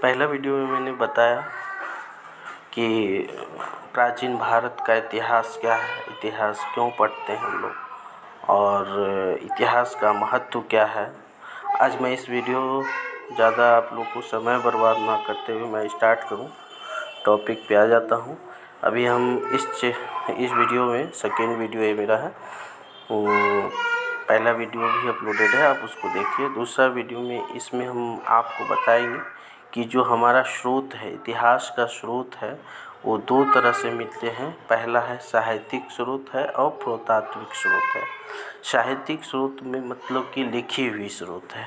पहला वीडियो में मैंने बताया कि प्राचीन भारत का इतिहास क्या है, इतिहास क्यों पढ़ते हैं हम लोग और इतिहास का महत्व क्या है। आज मैं इस वीडियो ज़्यादा आप लोग को समय बर्बाद ना करते हुए मैं स्टार्ट करूं, टॉपिक पे आ जाता हूं। अभी हम इस वीडियो में सेकेंड वीडियो ये मेरा है, पहला वीडियो भी अपलोडेड है, आप उसको देखिए। दूसरा वीडियो में इसमें हम आपको बताएंगे कि जो हमारा स्रोत है, इतिहास का स्रोत है, वो दो तरह से मिलते हैं। पहला है साहित्यिक स्रोत है और पुरातात्विक स्रोत है। साहित्यिक स्रोत में मतलब कि लिखी हुई स्रोत है,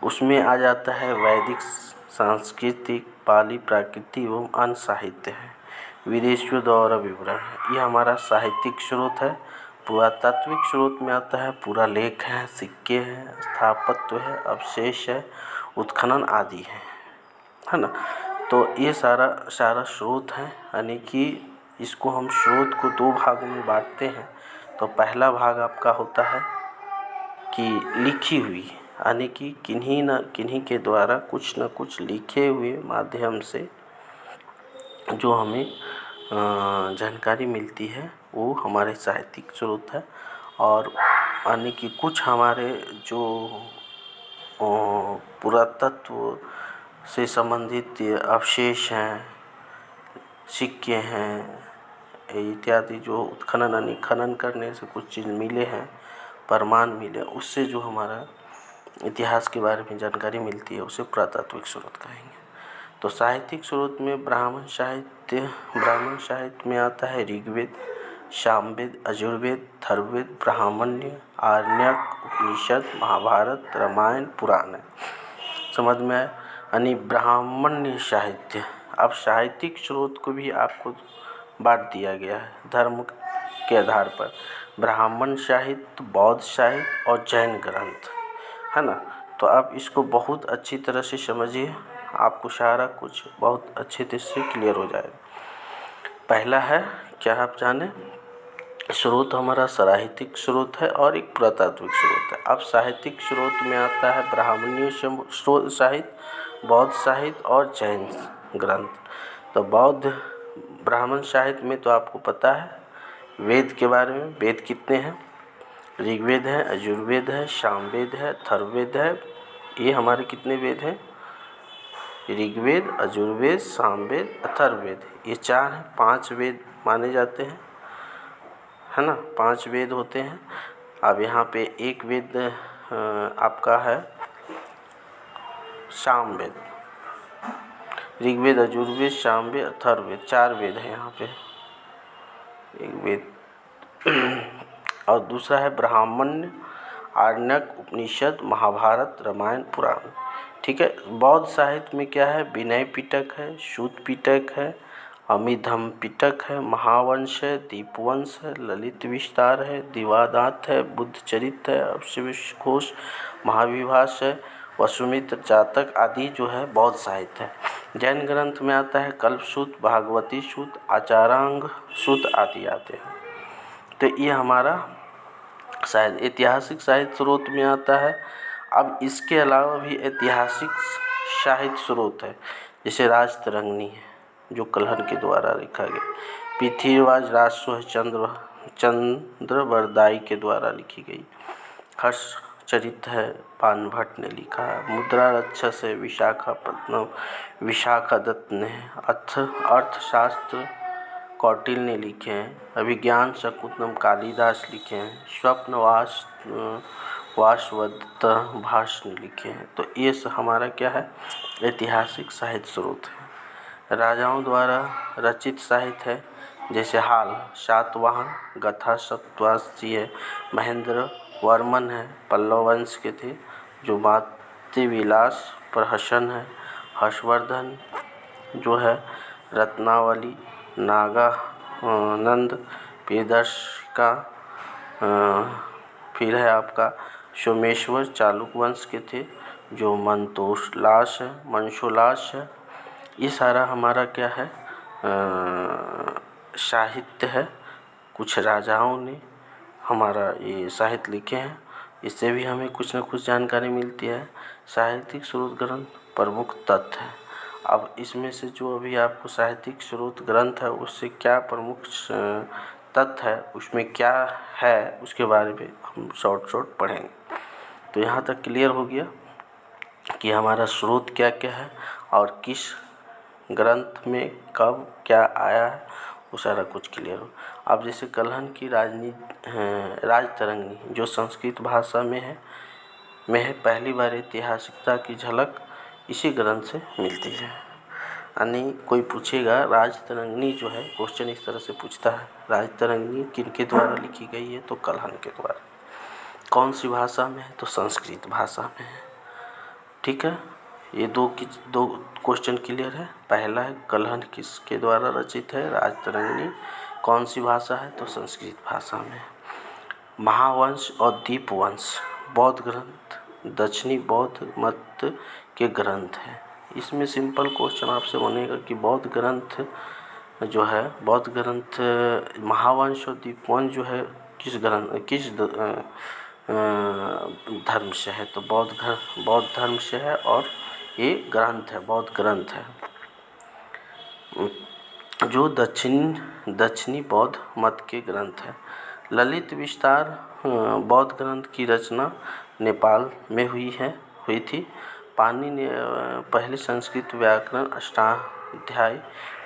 उसमें आ जाता है वैदिक, सांस्कृतिक, पाली, प्राकृतिक एवं अन्य साहित्य है, विदेशियों द्वारा विवरण है। ये हमारा साहित्यिक स्रोत है। पुरातात्विक स्रोत में आता है पूरा लेख है, सिक्के हैं, स्थापत्य है, अवशेष है, उत्खनन आदि है ना। तो ये सारा स्रोत है, यानी कि इसको हम स्रोत को दो भागों में बांटते हैं। तो पहला भाग आपका होता है कि लिखी हुई, यानी कि किन्हीं के द्वारा कुछ न कुछ लिखे हुए माध्यम से जो हमें जानकारी मिलती है, वो हमारे साहित्यिक स्रोत है। और यानी कि कुछ हमारे जो पुरातत्व से संबंधित अवशेष हैं, सिक्के हैं इत्यादि, जो उत्खनन यानी खनन करने से कुछ चीज़ मिले हैं, प्रमाण मिले, उससे जो हमारा इतिहास के बारे में जानकारी मिलती है, उसे पुरातात्विक स्रोत कहेंगे। तो साहित्यिक स्रोत में ब्राह्मण साहित्य में आता है ऋग्वेद, सामवेद, यजुर्वेद, अथर्ववेद, ब्राह्मण्य, आरण्यक, उपनिषद, महाभारत, रामायण, पुराण है। समझ में आया? यानी ब्राह्मण्य साहित्य। अब साहित्यिक स्रोत को भी आपको बांट दिया गया है धर्म के आधार पर। ब्राह्मण साहित्य, बौद्ध साहित्य और जैन ग्रंथ, है ना। तो आप इसको बहुत अच्छी तरह से समझिए, आपको सारा कुछ बहुत अच्छे तरह से क्लियर हो जाएगा। पहला है क्या आप जाने, स्रोत हमारा साहित्यिक स्रोत है और एक पुरातात्विक स्रोत है। अब साहित्यिक स्रोत में आता है ब्राह्मणीय साहित्य, बौद्ध साहित्य और जैन ग्रंथ। तो ब्राह्मण साहित्य में तो आपको पता है वेद के बारे में। वेद कितने हैं? ऋग्वेद है, यजुर्वेद है, सामवेद है, अथर्ववेद है। ये हमारे कितने वेद हैं? ऋग्वेद, यजुर्वेद, सामवेद, अथर्ववेद। ये 4 हैं। 5 वेद माने जाते हैं, है ना। 5 वेद होते हैं। अब यहाँ पे एक वेद आपका है सामवेद। ऋग्वेद, यजुर्वेद, सामवेद, अथर्ववेद, 4 वेद हैं यहाँ पे। एक वेद और दूसरा है ब्राह्मण्य, आरण्यक, उपनिषद, महाभारत, रामायण, पुराण। ठीक है। बौद्ध साहित्य में क्या है? विनय पिटक है, सूत पिटक है, अमिधम पिटक है, महावंश है, दीपवंश है, ललित विस्तार है, दिवादात है, बुद्ध चरित्र है, अवशेष घोष, महाविभाष है, वसुमित्र जातक आदि जो है बौद्ध साहित्य है। जैन ग्रंथ में आता है कल्पसूत्र, भागवती सूत्र, आचारांग सूत्र आदि आते हैं। तो ये हमारा ऐतिहासिक साहित्य स्रोत में आता है। अब इसके अलावा भी ऐतिहासिक साहित्य स्रोत है, जैसे राजतरंगिणी है जो कल्हण के द्वारा लिखा गया, पृथ्वीराज राजसो चंद्रवरदाई के द्वारा लिखी गई, हर्ष चरित्र है पानभट्ट ने लिखा है, मुद्रा रक्षस है विशाखापत्तनम विशाखादत्त ने, अर्थशास्त्र कौटिल्य ने लिखे हैं, अभिज्ञान शकुंतलम कालिदास लिखे हैं, स्वप्न वासवदत्त भास ने लिखे हैं। तो ये हमारा क्या है? ऐतिहासिक साहित्य स्रोत है। राजाओं द्वारा रचित साहित्य है, जैसे हाल सातवाहन, गथा सप्तवासी है, महेंद्र वर्मन है, पल्लव वंश के थे, जो मातृविलास प्रहसन है, हर्षवर्धन जो है, रत्नावली, नागानंद, प्रियदर्शिका, फिर है आपका सोमेश्वर चालुक्य वंश के थे, जो मंशोलास है। ये सारा हमारा क्या है? साहित्य है। कुछ राजाओं ने हमारा ये साहित्य लिखे हैं। इससे भी हमें कुछ न कुछ जानकारी मिलती है। साहित्यिक स्रोत ग्रंथ प्रमुख तथ्य है। अब इसमें से जो अभी आपको साहित्यिक स्रोत ग्रंथ है उससे क्या प्रमुख तथ्य है, उसमें क्या है, उसके बारे में हम शॉर्ट पढ़ेंगे। तो यहाँ तक क्लियर हो गया कि हमारा स्रोत क्या क्या है और किस ग्रंथ में कब क्या आया है, वो सारा कुछ क्लियर हो। अब जैसे कलहन की राजतरंगिणी जो संस्कृत भाषा में है पहली बार ऐतिहासिकता की झलक इसी ग्रंथ से मिलती है। यानी कोई पूछेगा राजतरंगिणी जो है, क्वेश्चन इस तरह से पूछता है राजतरंगिणी किनके द्वारा लिखी गई है, तो कलहन के द्वारा। कौन सी भाषा में है, तो संस्कृत भाषा में है। ठीक है, ये दो क्वेश्चन क्लियर है। पहला है कलहन किसके द्वारा रचित है, राजतरंगिणी कौन सी भाषा है, तो संस्कृत भाषा में। महावंश और दीपवंश बौद्ध ग्रंथ दक्षिणी बौद्ध मत के ग्रंथ हैं। इसमें सिंपल क्वेश्चन आपसे बनेगा कि बौद्ध ग्रंथ जो है, बौद्ध ग्रंथ महावंश और दीपवंश जो है किस धर्म से है, तो बौद्ध धर्म से है और ये ग्रंथ है, बौद्ध ग्रंथ है जो दक्षिणी बौद्ध मत के ग्रंथ है। ललित विस्तार बौद्ध ग्रंथ की रचना नेपाल में हुई थी। पाणिनि ने पहले संस्कृत व्याकरण अष्टाध्यायी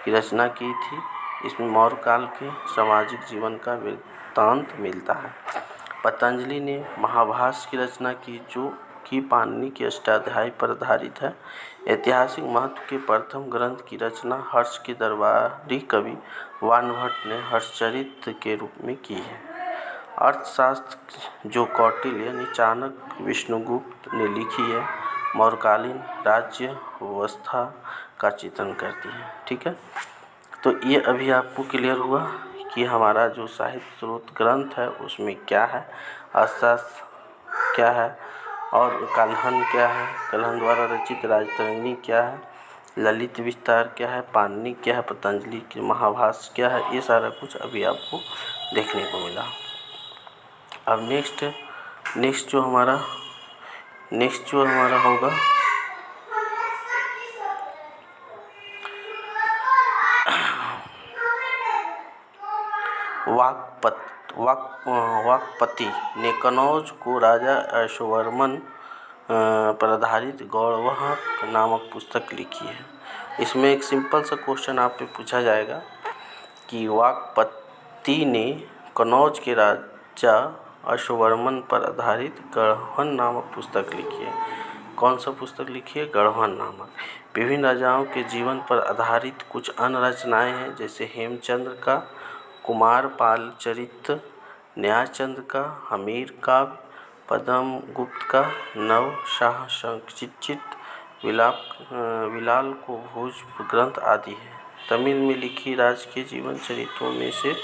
की रचना की थी। इसमें मौर्य काल के सामाजिक जीवन का वृत्तांत मिलता है। पतंजलि ने महाभाष्य की रचना की जो कि पाणिनि के अष्टाध्यायी पर आधारित है। ऐतिहासिक महत्व के प्रथम ग्रंथ की रचना हर्ष के दरबारी कवि वानभट्ट ने हर्षचरित के रूप में की है। अर्थशास्त्र जो कौटिल्य यानी चाणक्य विष्णुगुप्त ने लिखी है, मौर्यकालीन राज्य व्यवस्था का चित्रण करती है। ठीक है, तो ये अभी आपको क्लियर हुआ कि हमारा जो साहित्य स्रोत ग्रंथ है उसमें क्या है, अर्थशास्त्र क्या है और कलहन क्या है, कलहन द्वारा रचित राजतरंगिणी क्या है, ललित विस्तार क्या है, पाणिनि क्या है, पतंजलि की महाभाष्य क्या है, ये सारा कुछ अभी आपको देखने को मिला। अब नेक्स्ट जो हमारा होगा वाक्पति ने कनौज को राजा अश्ववर्मन पर आधारित गौरवह नामक पुस्तक लिखी है। इसमें एक सिंपल सा क्वेश्चन आप पे पूछा जाएगा कि वाक्पति ने कनौज के राजा अश्ववर्मन पर आधारित गढ़वान नामक पुस्तक लिखी है। कौन सा पुस्तक लिखी है, गढ़वान नामक। विभिन्न राजाओं के जीवन पर आधारित कुछ अन्य रचनाएं हैं, जैसे हेमचंद्र का कुमारपाल चरित, न्यायचंद का हमीर काव्य, पद्मगुप्त का नव शाह संचित, विलाल को भोज ग्रंथ आदि है। तमिल में लिखी राजकीय जीवन चरित्रों में से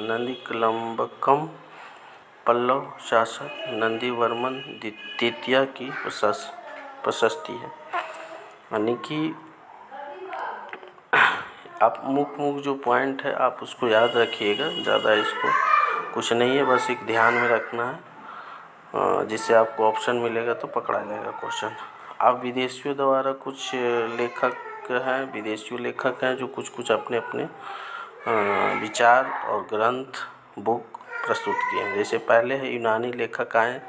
नंदीकलंबकम पल्लव शासक नंदीवर्मन द्वितीय की प्रशस्ति है। यानी कि आप मुख्य जो पॉइंट है आप उसको याद रखिएगा, ज़्यादा इसको कुछ नहीं है, बस एक ध्यान में रखना है, जिससे आपको ऑप्शन मिलेगा तो पकड़ा जाएगा क्वेश्चन। अब विदेशियों द्वारा कुछ विदेशियों लेखक हैं जो कुछ अपने अपने विचार और ग्रंथ बुक प्रस्तुत किए हैं। जैसे पहले है यूनानी लेखक आए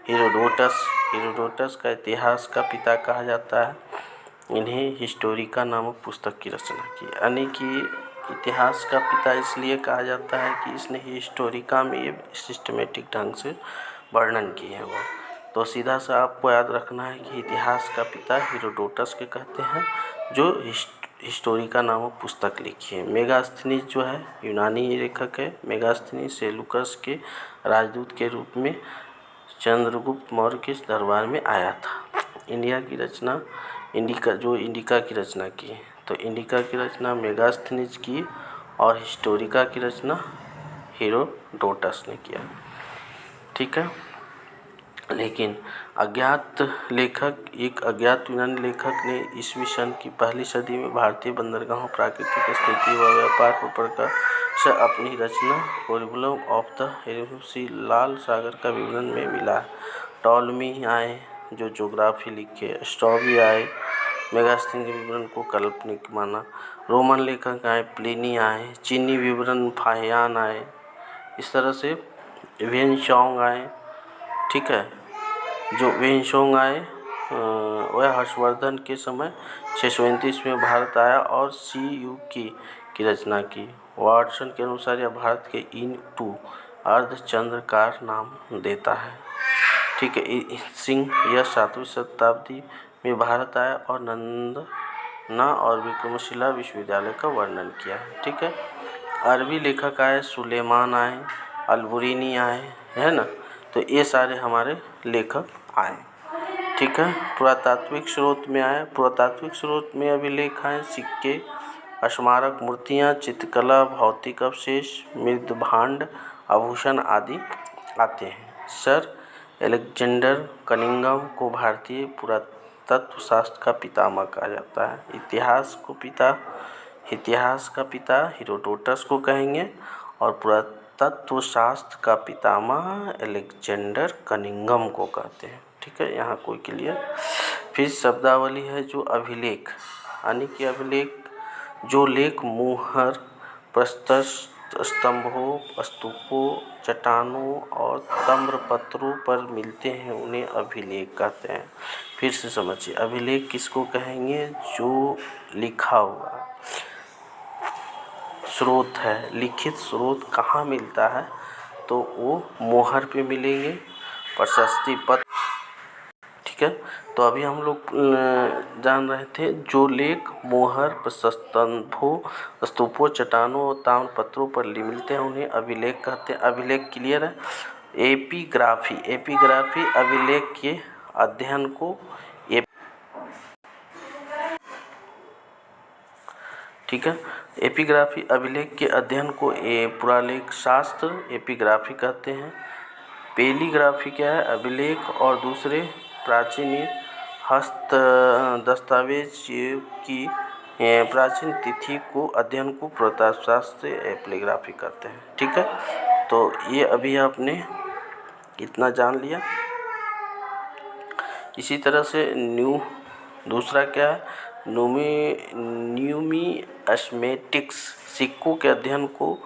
हेरोडोटस का इतिहास का पिता कहा जाता है। इन्हें हिस्टोरिका नामक पुस्तक की रचना की। यानी कि इतिहास का पिता इसलिए कहा जाता है कि इसने हिस्टोरिका में ये सिस्टमेटिक ढंग से वर्णन किए हैं। वो तो सीधा सा आपको याद रखना है कि इतिहास का पिता हेरोडोटस के कहते हैं, जो हिस्टोरिका नामक पुस्तक लिखी है। मेगास्थनीज जो है यूनानी लेखक है। मेगास्थनीज सेलुकस के राजदूत के रूप में चंद्रगुप्त मौर्य के दरबार में आया था। इंडिका की रचना की, तो इंडिका की रचना मेगास्थनीज की और हिस्टोरिका की रचना हेरोडोटस ने किया। ठीक है, लेकिन एक अज्ञात यूनानी लेखक ने ईस्वी सन की पहली सदी में भारतीय बंदरगाहों, प्राकृतिक स्थिति व व्यापार पर से अपनी रचना करिकुलम ऑफ द यूनिवर्सिटी लाल सागर का विवरण में मिला। टॉलमी आए जो ज्योग्राफी लिखे, स्ट्रॉबी आए मेगास्थनीज के विवरण को काल्पनिक माना, रोमन लेखक आए प्लिनी आए, चीनी विवरण फाहियान आए, इस तरह से वेनसोंग आए। ठीक है, जो वेनसोंग आए वह हर्षवर्धन के समय 629 में भारत आया और CU की रचना की। वाटसन के अनुसार यह भारत के टू अर्धचंद्राकार नाम देता है। ठीक है, सिंह यह 7वीं शताब्दी में भारत आया और नंदना और विक्रमशिला विश्वविद्यालय का वर्णन किया है। ठीक है, अरबी लेखक आए, सुलेमान आए, अलबुरीनी आए, है ना, तो ये सारे हमारे लेखक आए। ठीक है, पुरातात्विक स्रोत में आए, पुरातात्विक स्रोत में अभिलेख आए, सिक्के, स्मारक मूर्तियाँ, चित्रकला, भौतिक अवशेष, मृदभांड, आभूषण आदि आते हैं। सर एलेक्जेंडर कनिंघम को भारतीय पुरातत्व शास्त्र का पितामह कहा जाता है। इतिहास का पिता हेरोडोटस को कहेंगे और पुरातत्व शास्त्र का पितामह एलेक्जेंडर कनिंघम को कहते हैं। ठीक है, यहाँ कोई क्लियर। फिर शब्दावली है जो अभिलेख, यानी कि अभिलेख जो लेख मुहर, प्रस्तर स्तंभों, स्तूपों, चट्टानों और ताम्रपत्रों पर मिलते हैं उन्हें अभिलेख कहते हैं। फिर से समझिए, अभिलेख किसको कहेंगे? जो लिखा हुआ स्रोत है, लिखित स्रोत कहाँ मिलता है? तो वो मोहर पे मिलेंगे, प्रशस्ति पत्र। ठीक है, तो अभी हम लोग जान रहे थे जो लेख मोहर, स्तंभों, स्तूपों, चट्टानों और ताम्रपत्रों पर मिलते हैं उन्हें अभिलेख कहते हैं। अभिलेख क्लियर है। एपिग्राफी अभिलेख के अध्ययन को ठीक है, एपिग्राफी अभिलेख के अध्ययन को पुरालेख शास्त्र एपिग्राफी कहते हैं। पेलीग्राफी क्या है? अभिलेख और दूसरे प्राचीन हस्त दस्तावेज की प्राचीन तिथि को अध्ययन को पुरातत्वशास्त्र एपिग्राफी कहते हैं। ठीक है, तो ये अभी आपने इतना जान लिया। इसी तरह से दूसरा क्या है? न्यूमिस्मेटिक्स सिक्कों के अध्ययन को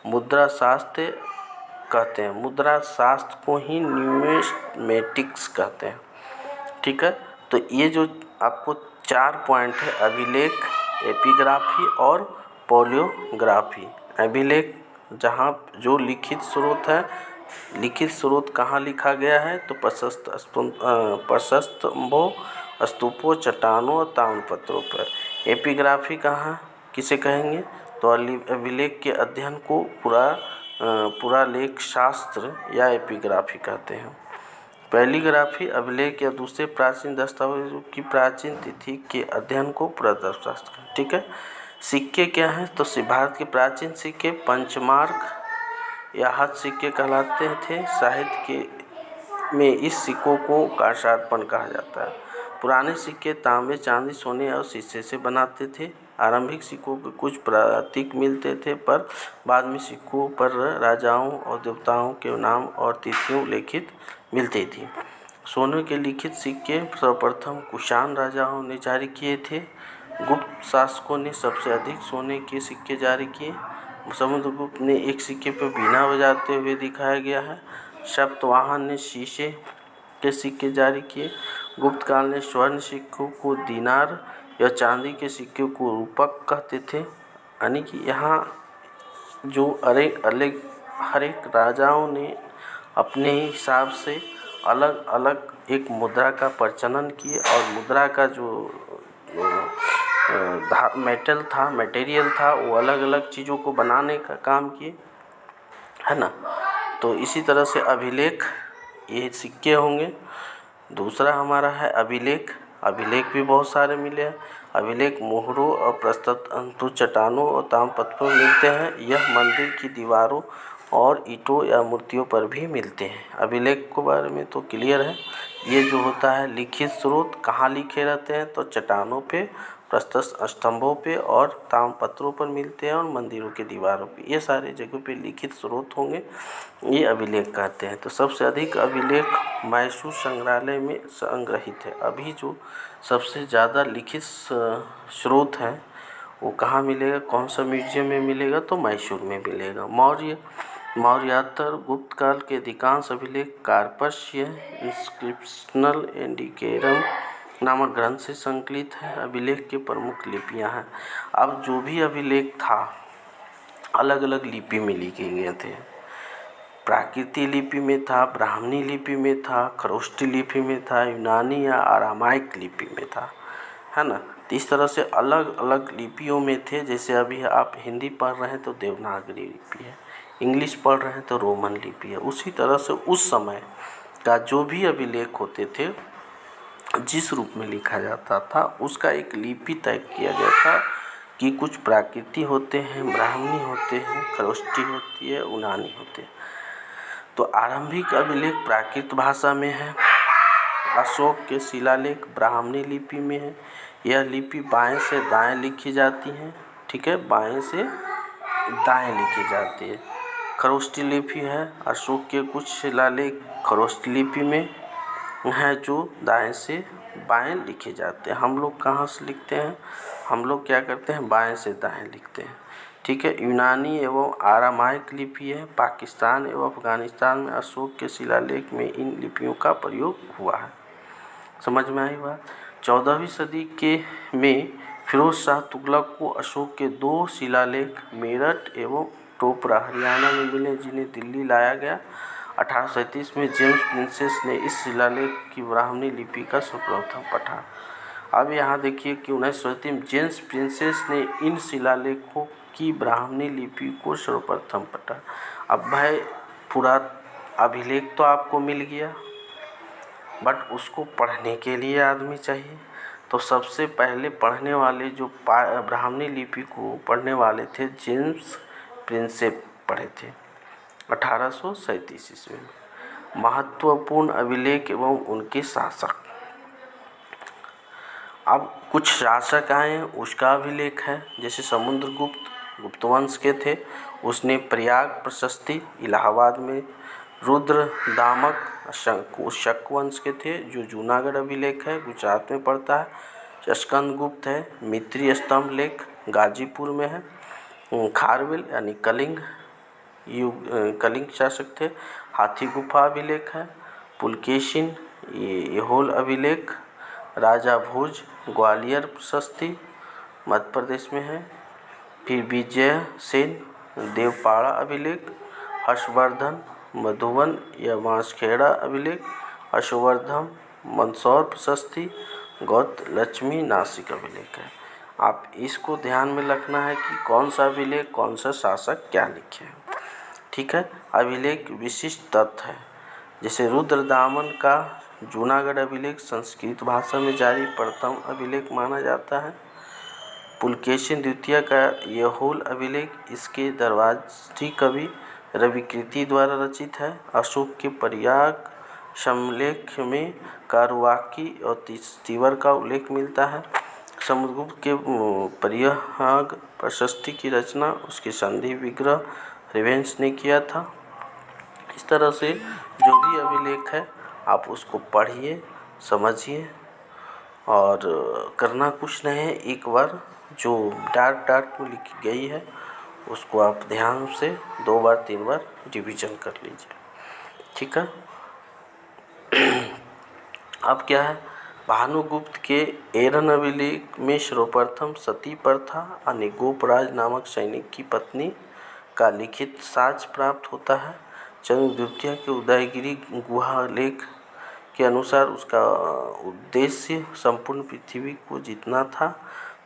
मुद्रा शास्त्र कहते हैं। मुद्रा शास्त्र को ही न्यूमिस्मेटिक्स कहते हैं। ठीक है, तो ये जो आपको 4 पॉइंट है, अभिलेख, एपिग्राफी और पोलियोग्राफी। अभिलेख जहाँ जो लिखित स्रोत है, लिखित स्रोत कहाँ लिखा गया है? तो प्रशस्तंभों, स्तूपों, चट्टानों और ताम्रपत्रों पर। एपिग्राफी कहाँ किसे कहेंगे? तो अभिलेख के अध्ययन को पुरालेख शास्त्र या एपिग्राफी कहते हैं। पेलीग्राफी अभिलेख या दूसरे प्राचीन दस्तावेजों की प्राचीन तिथि के अध्ययन को पुरातत्वशास्त्र। ठीक है, सिक्के क्या हैं? तो भारत के प्राचीन सिक्के पंचमार्क या हस्त सिक्के कहलाते थे। साहित्य में इस सिक्कों को कांस्यार्पण कहा जाता है। पुराने सिक्के तांबे, चांदी, सोने और शीशे से बनाते थे। आरंभिक सिक्कों के कुछ प्रतीक मिलते थे, पर बाद में सिक्कों पर राजाओं और देवताओं के नाम और तिथियां लिखित मिलती थी। सोने के लिखित सिक्के सर्वप्रथम कुषाण राजाओं ने जारी किए थे। गुप्त शासकों ने सबसे अधिक सोने के सिक्के जारी किए। समुद्रगुप्त ने एक सिक्के पर बीना बजाते हुए दिखाया गया है। सातवाहन ने शीशे के सिक्के जारी किए। गुप्त काल ने स्वर्ण सिक्कों को दीनार या चांदी के सिक्के को रूपक कहते थे। यानी कि यहाँ जो हर एक राजाओं ने अपने हिसाब से अलग अलग एक मुद्रा का प्रचलन किए और मुद्रा का जो मटेरियल था वो अलग अलग चीज़ों को बनाने का काम किए, है ना। तो इसी तरह से अभिलेख, ये सिक्के होंगे। दूसरा हमारा है अभिलेख। अभिलेख भी बहुत सारे मिले हैं। अभिलेख मोहरों और प्रस्तरतंतु, चट्टानों और ताम्रपत्रों में मिलते हैं। यह मंदिर की दीवारों और ईंटों या मूर्तियों पर भी मिलते हैं। अभिलेख के बारे में तो क्लियर है। ये जो होता है लिखित स्रोत कहाँ लिखे रहते हैं? तो चट्टानों पे, प्रस्तर स्तंभों पे और ताम्रपत्रों पर मिलते हैं और मंदिरों के दीवारों पे, ये सारे जगहों पे लिखित स्रोत होंगे, ये अभिलेख कहते हैं। तो सबसे अधिक अभिलेख मैसूर संग्रहालय में संग्रहित है। अभी जो सबसे ज़्यादा लिखित स्रोत हैं वो कहाँ मिलेगा, कौन सा म्यूजियम में मिलेगा, तो मैसूर में मिलेगा। मौर्योत्तर गुप्त काल के अधिकांश अभिलेख कार्पस्य इंस्क्रिप्शनल इंडिकेरम नामक ग्रंथ से संकलित है। अभिलेख के प्रमुख लिपियां हैं। अब जो भी अभिलेख था अलग अलग लिपि में लिखे गए थे। प्राकृति लिपि में था, ब्राह्मणी लिपि में था, खरोष्टी लिपि में था, यूनानी या आरामाइक लिपि में था, है ना। तो इस तरह से अलग अलग लिपियों में थे। जैसे अभी आप हिंदी पढ़ रहे हैं तो देवनागरी लिपि है, इंग्लिश पढ़ रहे हैं तो रोमन लिपि है। उसी तरह से उस समय का जो भी अभिलेख होते थे, जिस रूप में लिखा जाता था, उसका एक लिपि तय किया गया था कि कुछ प्राकृति होते हैं, ब्राह्मणी होते हैं, खरोष्टी होती है, यूनानी होते हैं। तो आरंभिक अभिलेख प्राकृत भाषा में है। अशोक के शिलालेख ब्राह्मणी लिपि में है। यह लिपि बाएं से दाएं लिखी जाती है, ठीक है, बाएं से दाएं लिखी जाती है। खरोष्टी लिपि है। अशोक के कुछ शिलालेख खरोष्टी लिपि में है जो दाएं से बाएं लिखे जाते हैं। हम लोग कहाँ से लिखते हैं, हम लोग क्या करते हैं, बाएं से दाएं लिखते हैं, ठीक है। यूनानी एवं आरामाइक लिपि है। पाकिस्तान एवं अफगानिस्तान में अशोक के शिलालेख में इन लिपियों का प्रयोग हुआ है। समझ में आई बात। 14वीं सदी में फिरोज शाह तुगलक को अशोक के 2 शिलालेख मेरठ एवं टोपरा हरियाणा में मिले, जिन्हें दिल्ली लाया गया। 1837 में जेम्स प्रिंसेस ने इस शिलालेख की ब्राह्मणी लिपि का सर्वप्रथम पठा। अब यहाँ देखिए कि 1937 में जेम्स प्रिंसेस ने इन शिलालेखों की ब्राह्मणी लिपि को सर्वप्रथम पठा। अब भाई पूरा अभिलेख तो आपको मिल गया, बट उसको पढ़ने के लिए आदमी चाहिए। तो सबसे पहले पढ़ने वाले जो ब्राह्मणी लिपि को पढ़ने वाले थे, जेम्स प्रिंसेप पढ़े थे 1837 ईस्वी में। महत्वपूर्ण अभिलेख एवं उनके शासक। अब कुछ शासक आए, उसका अभिलेख है। जैसे समुद्रगुप्त गुप्तवंश के थे, उसने प्रयाग प्रशस्ति इलाहाबाद में। रुद्रदामक शक वंश के थे, जो जूनागढ़ अभिलेख है, गुजरात में पड़ता है। स्कंदगुप्त है, मित्री स्तंभ लेख गाजीपुर में है। खारवेल यानी कलिंग शासक थे, हाथी गुफा अभिलेख है। पुलकेशिन यहोल अभिलेख, राजा भोज ग्वालियर प्रशस्ति मध्य प्रदेश में है। फिर विजय सेन देवपाड़ा अभिलेख, हर्षवर्धन मधुबन या बांसखेड़ा अभिलेख, हर्षवर्धन मंदसौर प्रशस्ति, गौत लक्ष्मी नासिक अभिलेख है। आप इसको ध्यान में रखना है कि कौन सा अभिलेख कौन सा शासक क्या लिखे हैं, ठीक है। अभिलेख विशिष्ट तथ्य है। जैसे रुद्रदामन का जूनागढ़ अभिलेख संस्कृत भाषा में जारी प्रथम अभिलेख माना जाता है। पुलकेशिन द्वितीय का यहोल अभिलेख इसके दरवाजी कवि रविकृति द्वारा रचित है। अशोक के प्रयाग समलेख में कारुवाकी और तिवर का उल्लेख मिलता है। समुद्रगुप्त के प्रयाग प्रशस्ति की रचना उसके संधि विग्रह रिवेंस ने किया था। इस तरह से जो भी अभिलेख है आप उसको पढ़िए, समझिए, और करना कुछ नहीं है। एक बार जो डार्क में लिखी गई है उसको आप ध्यान से 2 बार 3 बार रिवीजन कर लीजिए, ठीक है। अब क्या है, भानुगुप्त के एरन अभिलेख में सर्वप्रथम सती प्रथा यानी गोपराज नामक सैनिक की पत्नी का लिखित साक्ष्य प्राप्त होता है। चंद्रगुप्त के उदयगिरी गुहा लेख के अनुसार उसका उद्देश्य संपूर्ण पृथ्वी को जीतना था।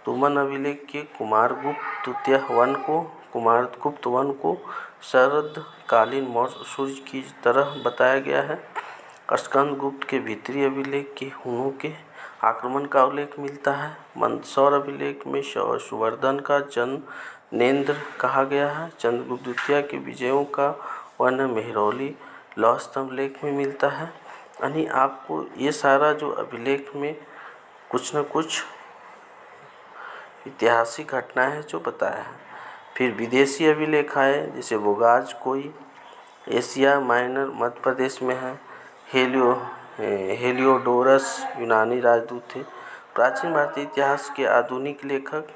तुमन अभिलेख के कुमारगुप्त वन को शरदकालीन मौसम सूर्य की तरह बताया गया है। स्कंदगुप्त के भीतरी अभिलेख के हुनों के आक्रमण का उल्लेख मिलता है। मंदसौर अभिलेख में सुवर्धन का जनेंद्र कहा गया है। चंद्रगुप्त द्वितीय के विजयों का वर्णन मेहरौली लौह स्तंभ लेख में मिलता है। यानी आपको ये सारा जो अभिलेख में कुछ न कुछ ऐतिहासिक घटनाएं हैं जो बताया है। फिर विदेशी अभिलेख आए, जैसे बोगाज कोई, एशिया माइनर मध्य प्रदेश में है। हेलियोडोरस यूनानी राजदूत थे। प्राचीन भारतीय इतिहास के आधुनिक लेखक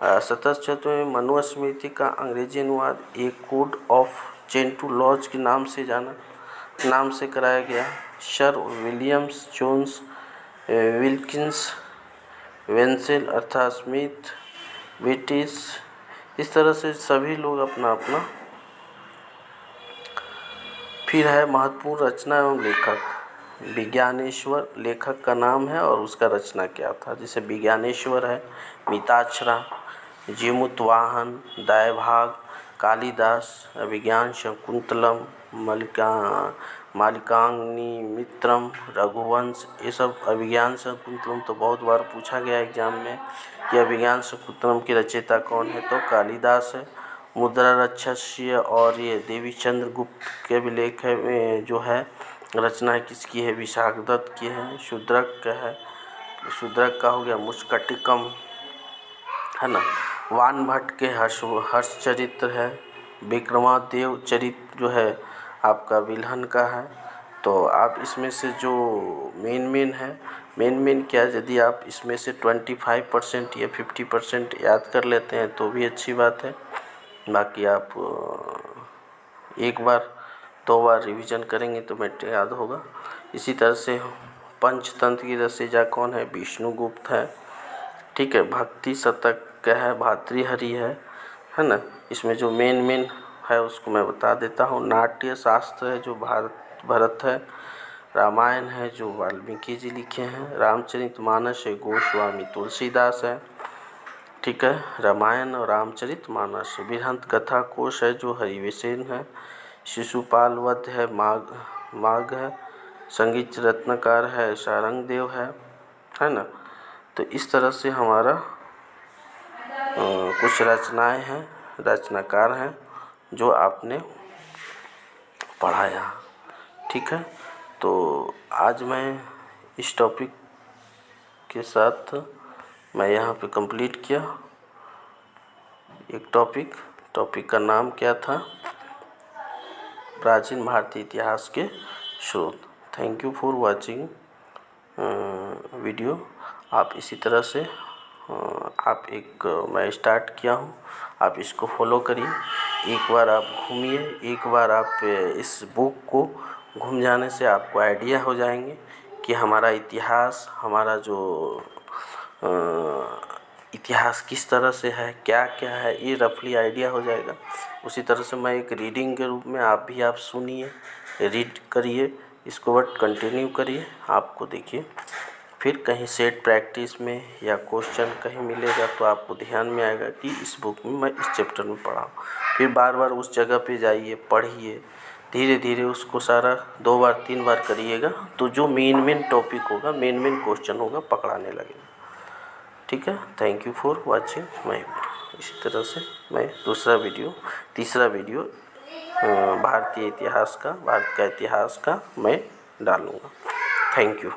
1700 में मनुस्मृति का अंग्रेजी अनुवाद एक कोड ऑफ जेंटू लॉज के नाम से कराया गया। सर विलियम्स जोन्स विल्किंस वेंसेल अर्थात स्मिथ ब्रिटिश, इस तरह से सभी लोग अपना अपना। फिर है महत्वपूर्ण रचना एवं लेखक। विज्ञानेश्वर लेखक का नाम है और उसका रचना क्या था। जैसे विज्ञानेश्वर है मिताक्षरा, जीमूतवाहन, दायभाग, कालिदास, अभिज्ञान शकुंतलम, मालिकाग्निमित्रम, रघुवंश, ये सब। अभिज्ञान शकुंतलम तो बहुत बार पूछा गया एग्जाम में कि अभिज्ञान शकुंतलम की रचयिता कौन है, तो कालिदास है। मुद्रा राक्षस्य और ये देवी चंद्रगुप्त के अभिलेख है जो है रचना किसकी है, विशाखदत्त की है। शूद्रक का है, शूद्रक का हो गया मुष्कटिकम, है ना। वानभट्ट के हर्ष चरित्र है। विक्रमादेव चरित्र जो है आपका विल्हन का है। तो आप इसमें से जो मेन क्या, यदि आप इसमें से 25% या 50% याद कर लेते हैं तो भी अच्छी बात है। बाकी आप एक बार 2 बार रिवीजन करेंगे तो मैटर याद होगा। इसी तरह से पंचतंत्र की रचयिता कौन है, विष्णुगुप्त है। ठीक है। भक्ति शतक क्या है, भातृहरि है ना। इसमें जो मेन है उसको मैं बता देता हूँ। नाट्य शास्त्र है जो भरत है। रामायण है जो वाल्मीकि जी लिखे हैं। रामचरितमानस है गोस्वामी तुलसीदास है। ठीक है। रामायण और रामचरितमानस। बृहत कथा कोश है जो हरिवंश है। शिशुपाल वध है माघ है। संगीत रत्नकार है शारंगदेव है ना। तो इस तरह से हमारा कुछ रचनाएं हैं, रचनाकार हैं जो आपने पढ़ाया। ठीक है। तो आज मैं इस टॉपिक के साथ मैं यहाँ पे कंप्लीट किया एक टॉपिक का नाम क्या था, प्राचीन भारतीय इतिहास के स्रोत। Thank you for watching video. आप इसी तरह से मैं स्टार्ट किया हूँ, आप इसको फॉलो करिए। एक बार आप घूमिए, एक बार आप इस बुक को घूम जाने से आपको आइडिया हो जाएंगे कि हमारा इतिहास, हमारा जो इतिहास किस तरह से है, क्या क्या है, ये रफली आइडिया हो जाएगा। उसी तरह से मैं एक रीडिंग के रूप में आप सुनिए, रीड करिए इसको, बट कंटिन्यू करिए। आपको देखिए फिर कहीं सेट प्रैक्टिस में या क्वेश्चन कहीं मिलेगा तो आपको ध्यान में आएगा कि इस बुक में मैं इस चैप्टर में पढ़ा हूँ। फिर बार बार उस जगह पे जाइए, पढ़िए, धीरे धीरे उसको सारा 2 बार 3 बार करिएगा तो जो मेन टॉपिक होगा, मेन क्वेश्चन होगा, पकड़ाने लगेगा। ठीक है। Thank you for watching my video. इसी तरह से मैं तीसरा वीडियो भारत का इतिहास का मैं डालूँगा। Thank you.